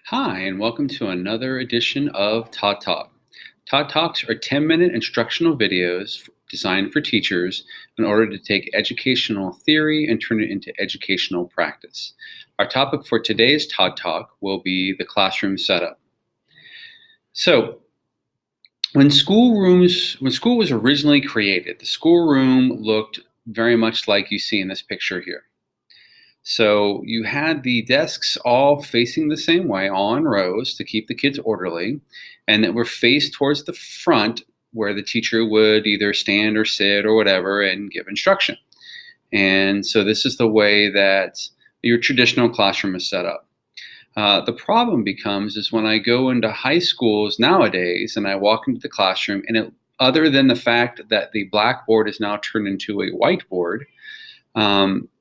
Hi, and welcome to another edition of Todd Talk. Todd Talks are 10-minute instructional videos designed for teachers in order to take educational theory and turn it into educational practice. Our topic for today's Todd Talk will be the classroom setup. So, when school was originally created, the schoolroom looked very much like you see in this picture here. So you had the desks all facing the same way, all in rows to keep the kids orderly, and that were faced towards the front where the teacher would either stand or sit or whatever and give instruction. And so this is the way that your traditional classroom is set up. The problem becomes is when I go into high schools nowadays and I walk into the classroom other than the fact that the blackboard is now turned into a whiteboard,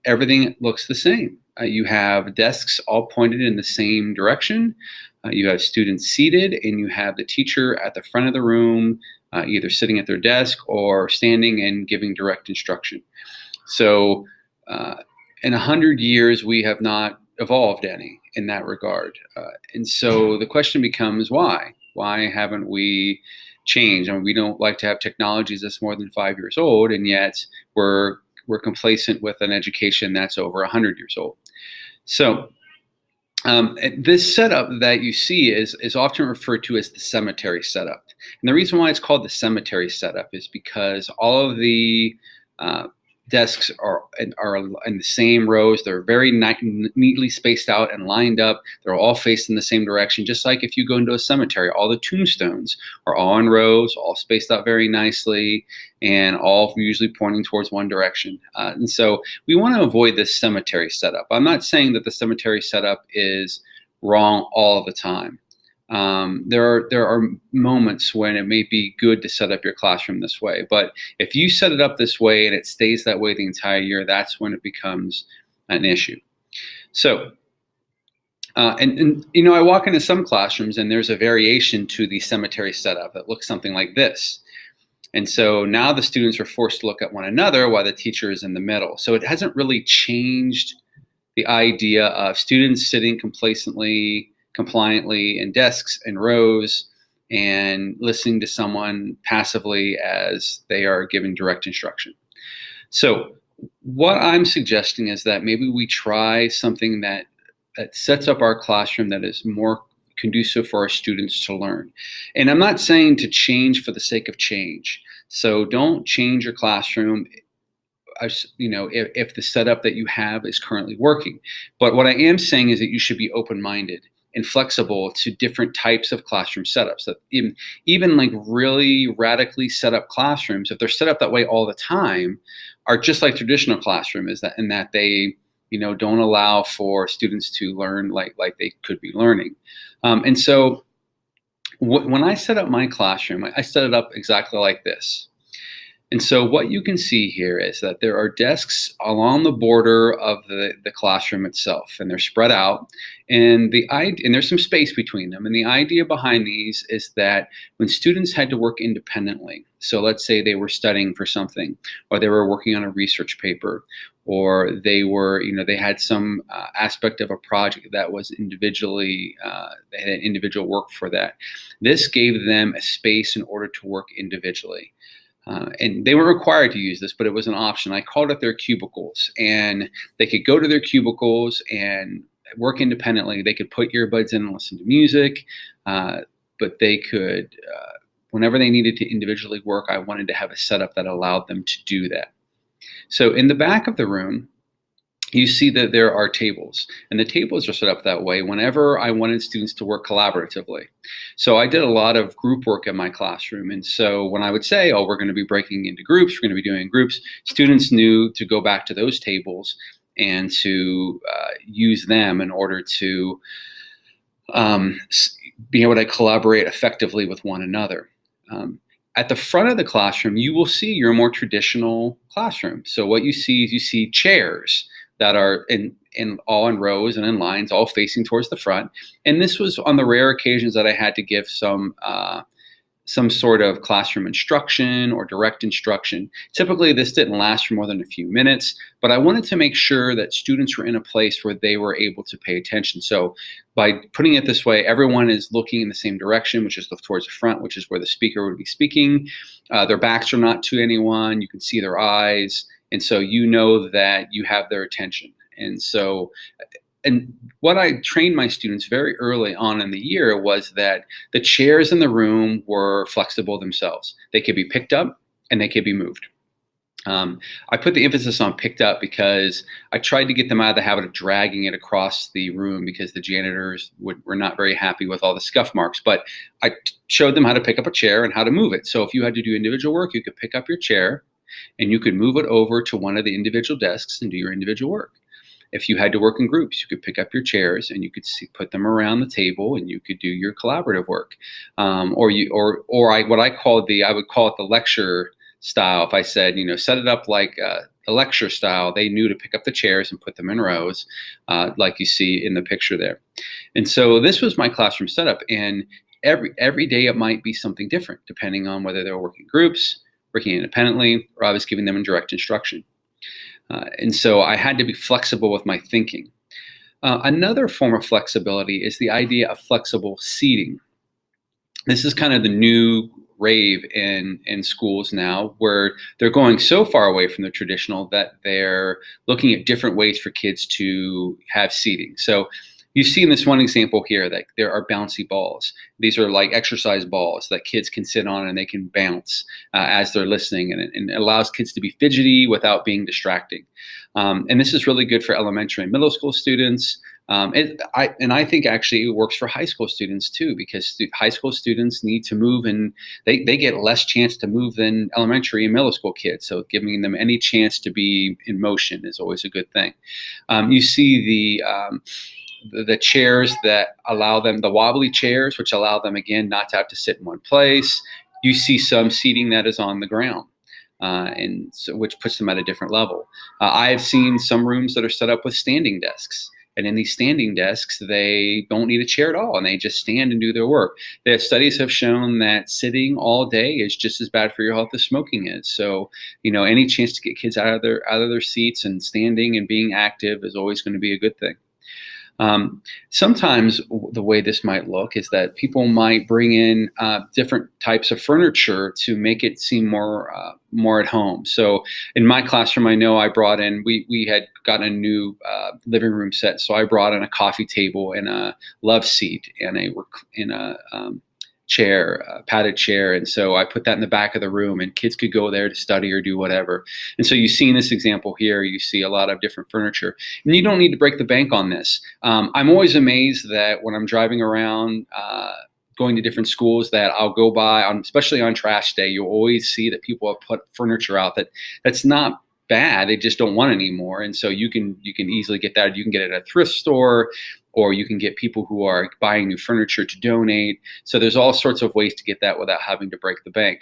everything looks the same. You have desks all pointed in the same direction. You have students seated, and you have the teacher at the front of the room, either sitting at their desk or standing and giving direct instruction. So in 100 years, we have not evolved any in that regard. And so the question becomes, why? Why haven't we changed? I mean, we don't like to have technologies that's more than 5 years old, and yet we're complacent with an education that's over 100 years old. So this setup that you see is often referred to as the cemetery setup. And the reason why it's called the cemetery setup is because all of the desks are in the same rows. They're very neatly spaced out and lined up. They're all facing the same direction, just like if you go into a cemetery. All the tombstones are all in rows, all spaced out very nicely, and all usually pointing towards one direction. And so we want to avoid this cemetery setup. I'm not saying that the cemetery setup is wrong all the time. There are moments when it may be good to set up your classroom this way, but if you set it up this way and it stays that way the entire year, that's when it becomes an issue. So, and you know, I walk into some classrooms and there's a variation to the cemetery setup that looks something like this. And so now the students are forced to look at one another while the teacher is in the middle. So it hasn't really changed the idea of students sitting complacently, compliantly in desks and rows and listening to someone passively as they are giving direct instruction. So what I'm suggesting is that maybe we try something that sets up our classroom that is more conducive for our students to learn. And I'm not saying to change for the sake of change. So don't change your classroom if the setup that you have is currently working. But what I am saying is that you should be open-minded and flexible to different types of classroom setups. That even like really radically set up classrooms, if they're set up that way all the time, are just like traditional classroom in that they don't allow for students to learn like they could be learning. And so when I set up my classroom, I set it up exactly like this. And so what you can see here is that there are desks along the border of the classroom itself, and they're spread out, and there's some space between them. And the idea behind these is that when students had to work independently, so let's say they were studying for something, or they were working on a research paper, or they had some aspect of a project that was individually, they had an individual work for that. This gave them a space in order to work individually. And they were required to use this, but it was an option. I called it their cubicles, and they could go to their cubicles and work independently. They could put earbuds in and listen to music, but they could, whenever they needed to individually work, I wanted to have a setup that allowed them to do that. So in the back of the room, you see that there are tables, and the tables are set up that way whenever I wanted students to work collaboratively. So I did a lot of group work in my classroom. And so when I would say, oh, we're going to be breaking into groups, we're going to be doing groups, students knew to go back to those tables and to use them in order to be able to collaborate effectively with one another. At the front of the classroom, you will see your more traditional classroom. So what you see is chairs that are all in rows and in lines, all facing towards the front. And this was on the rare occasions that I had to give some some sort of classroom instruction or direct instruction. Typically, this didn't last for more than a few minutes, but I wanted to make sure that students were in a place where they were able to pay attention. So by putting it this way, everyone is looking in the same direction, which is towards the front, which is where the speaker would be speaking. Their backs are not to anyone. You can see their eyes. And so you know that you have their attention. And what I trained my students very early on in the year was that the chairs in the room were flexible themselves. They could be picked up and they could be moved. I put the emphasis on picked up because I tried to get them out of the habit of dragging it across the room because the janitors were not very happy with all the scuff marks. But I showed them how to pick up a chair and how to move it. So if you had to do individual work, you could pick up your chair and you could move it over to one of the individual desks and do your individual work. If you had to work in groups, you could pick up your chairs and you could put them around the table and you could do your collaborative work. I would call it the lecture style. If I said, set it up like a lecture style, they knew to pick up the chairs and put them in rows, like you see in the picture there. And so this was my classroom setup. And every day it might be something different, depending on whether they were working groups, working independently, or I was giving them direct instruction. And so I had to be flexible with my thinking. Another form of flexibility is the idea of flexible seating. This is kind of the new rave in schools now, where they're going so far away from the traditional that they're looking at different ways for kids to have seating. So you see in this one example here that there are bouncy balls. These are like exercise balls that kids can sit on and they can bounce as they're listening, and it allows kids to be fidgety without being distracting. And this is really good for elementary and middle school students. I think actually it works for high school students too, because high school students need to move and they get less chance to move than elementary and middle school kids. So giving them any chance to be in motion is always a good thing. You see the chairs that allow them, the wobbly chairs, which allow them, again, not to have to sit in one place. You see some seating that is on the ground, and so, which puts them at a different level. I've seen some rooms that are set up with standing desks. And in these standing desks, they don't need a chair at all, and they just stand and do their work. The studies have shown that sitting all day is just as bad for your health as smoking is. So, any chance to get kids out of their seats and standing and being active is always going to be a good thing. Sometimes the way this might look is that people might bring in different types of furniture to make it seem more at home. So in my classroom, I know I brought in, we had gotten a new living room set. So I brought in a coffee table and a love seat and a chair, a padded chair. And so I put that in the back of the room and kids could go there to study or do whatever. And so you see in this example here, you see a lot of different furniture, and you don't need to break the bank on this. I'm always amazed that when I'm driving around, going to different schools, that I'll go by, especially on trash day, you'll always see that people have put furniture out that's not bad. They just don't want it anymore. And so you can easily get that. You can get it at a thrift store, or you can get people who are buying new furniture to donate. So there's all sorts of ways to get that without having to break the bank.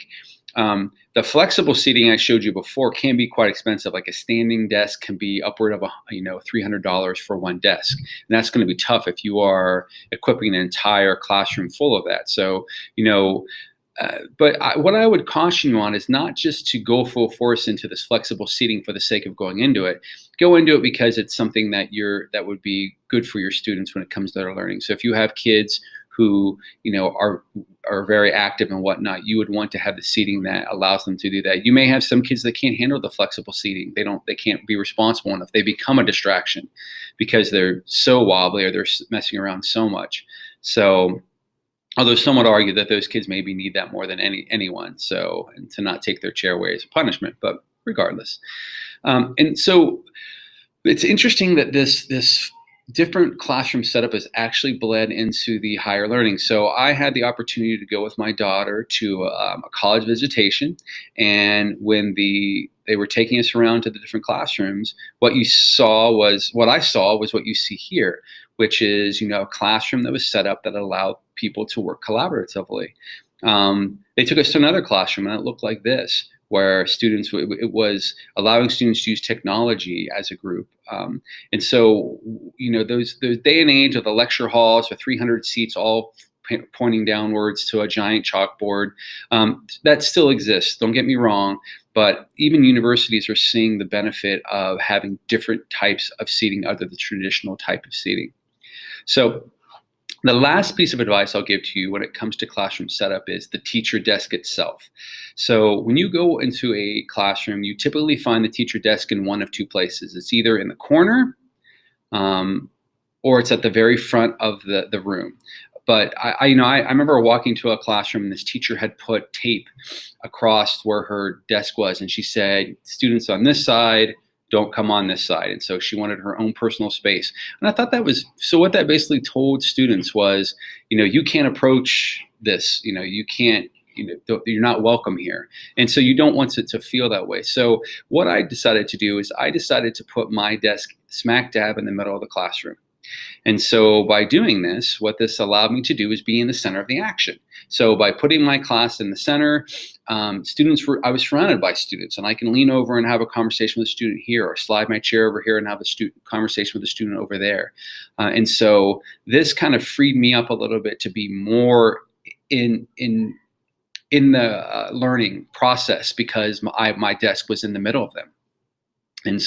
The flexible seating I showed you before can be quite expensive. Like a standing desk can be upward of $300 for one desk, and that's going to be tough if you are equipping an entire classroom full of that. So what I would caution you on is not just to go full force into this flexible seating for the sake of going into it. Go into it because it's something that would be good for your students when it comes to their learning. So if you have kids who are very active and whatnot, you would want to have the seating that allows them to do that. You may have some kids that can't handle the flexible seating. They can't be responsible enough. They become a distraction because they're so wobbly or they're messing around so much. So, although some would argue that those kids maybe need that more than anyone, and to not take their chair away as a punishment, but regardless. And so it's interesting that this different classroom setup has actually bled into the higher learning. So I had the opportunity to go with my daughter to a college visitation, and when they were taking us around to the different classrooms, what I saw was what you see here, which is, a classroom that was set up that allowed people to work collaboratively. They took us to another classroom and it looked like this, where it was allowing students to use technology as a group. And so, those day and age of the lecture halls with 300 seats all pointing downwards to a giant chalkboard. That still exists, don't get me wrong, but even universities are seeing the benefit of having different types of seating other than the traditional type of seating. So the last piece of advice I'll give to you when it comes to classroom setup is the teacher desk itself. So when you go into a classroom, you typically find the teacher desk in one of two places. It's either in the corner, or it's at the very front of the room. But I remember walking to a classroom and this teacher had put tape across where her desk was, and she said, "Students on this side, don't come on this side." And so she wanted her own personal space. And I thought that was, so what that basically told students was, you can't approach this, you can't, you're not welcome here. And so you don't want it to feel that way. So what I decided to do is I decided to put my desk smack dab in the middle of the classroom. And so by doing this, what this allowed me to do is be in the center of the action. So by putting my class in the center, I was surrounded by students, and I can lean over and have a conversation with a student here, or slide my chair over here and have a conversation with a student over there. And so this kind of freed me up a little bit to be more in the learning process, because my desk was in the middle of them. And